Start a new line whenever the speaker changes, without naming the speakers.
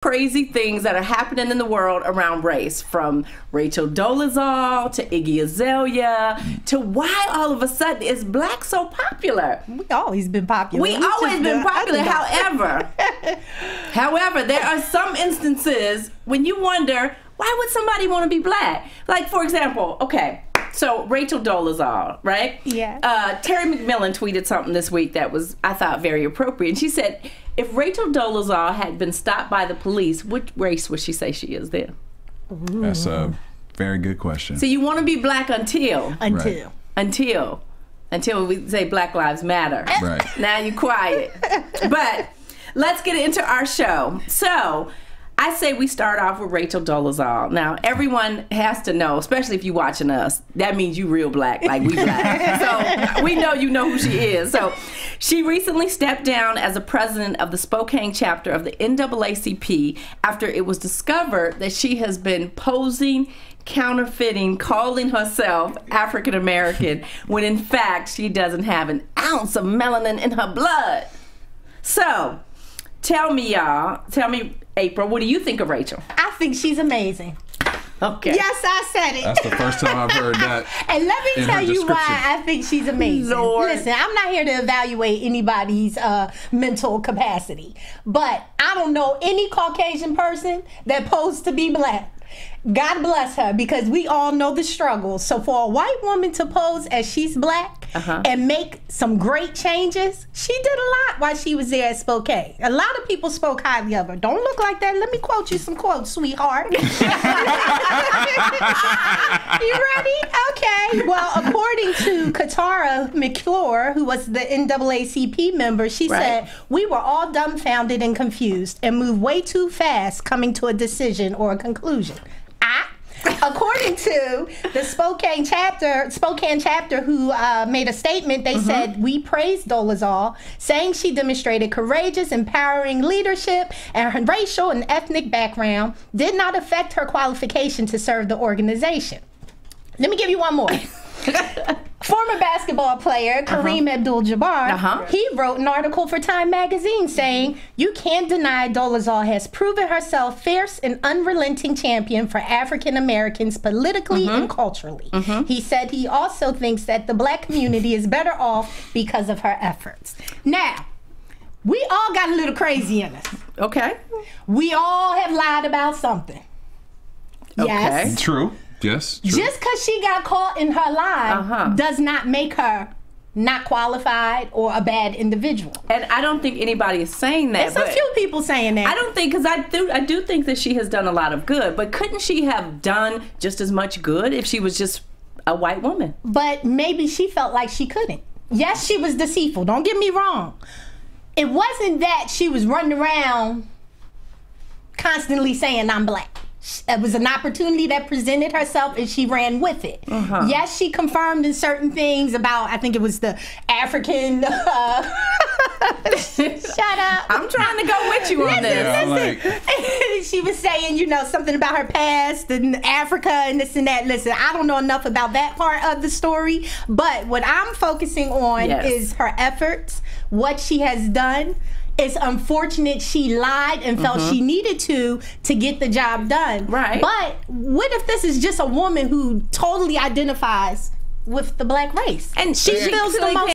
crazy things that are happening in the world around race, from Rachel Dolezal to Iggy Azalea to why all of a sudden is black so popular.
We always been popular.
We always been popular. However, there are some instances when you wonder, why would somebody want to be black? Like, for example, okay, so Rachel Dolezal, right?
Yeah.
Terry McMillan tweeted something this week that was, I thought, very appropriate. And she said, if Rachel Dolezal had been stopped by the police, which race would she say she is then?
Ooh. That's a very good question.
So you want to be black until we say Black Lives Matter.
Right.
Now you quiet. But let's get into our show. So I say we start off with Rachel Dolezal. Now, everyone has to know, especially if you're watching us, that means you real black, like we black. So we know you know who she is. So she recently stepped down as a president of the Spokane chapter of the NAACP after it was discovered that she has been posing, counterfeiting, calling herself African American, when in fact she doesn't have an ounce of melanin in her blood. So tell me, y'all, April, what do you think of Rachel?
I think she's amazing.
Okay.
Yes, I said it.
That's the first time I've heard that.
And let me tell you why I think she's amazing.
Lord.
Listen, I'm not here to evaluate anybody's mental capacity, but I don't know any Caucasian person that posed to be black. God bless her, because we all know the struggle. So for a white woman to pose as she's black and make some great changes, she did a lot while she was there at Spokane. A lot of people spoke highly of her. Don't look like that. Let me quote you some quotes, sweetheart. You ready? Okay. Well, according to Katara McClure, who was the NAACP member, she said, "We were all dumbfounded and confused and moved way too fast coming to a decision or a conclusion." According to the Spokane chapter who made a statement, they said, "We praised Dolezal, saying she demonstrated courageous, empowering leadership, and her racial and ethnic background did not affect her qualification to serve the organization." Let me give you one more. Former basketball player Kareem Abdul-Jabbar, he wrote an article for Time magazine saying, "You can't deny Dolezal has proven herself fierce and unrelenting champion for African Americans politically and culturally." He said he also thinks that the black community is better off because of her efforts. Now, we all got a little crazy in us.
Okay.
We all have lied about something. Yes.
True. Yes. True.
Just because she got caught in her lie does not make her not qualified or a bad individual.
And I don't think anybody is saying that.
There's a few people saying that.
I don't think, because I do think that she has done a lot of good, but couldn't she have done just as much good if she was just a white woman?
But maybe she felt like she couldn't. Yes, she was deceitful. Don't get me wrong. It wasn't that she was running around constantly saying, "I'm black." It was an opportunity that presented herself and she ran with it. Yes, she confirmed in certain things about, I think it was the African... Shut up.
I'm trying to go with you on this.
Listen. She was saying, you know, something about her past and Africa and this and that. Listen, I don't know enough about that part of the story, but what I'm focusing on is her efforts, what she has done. It's unfortunate she lied and felt she needed to get the job done.
Right.
But what if this is just a woman who totally identifies with the black race?
And she feels the most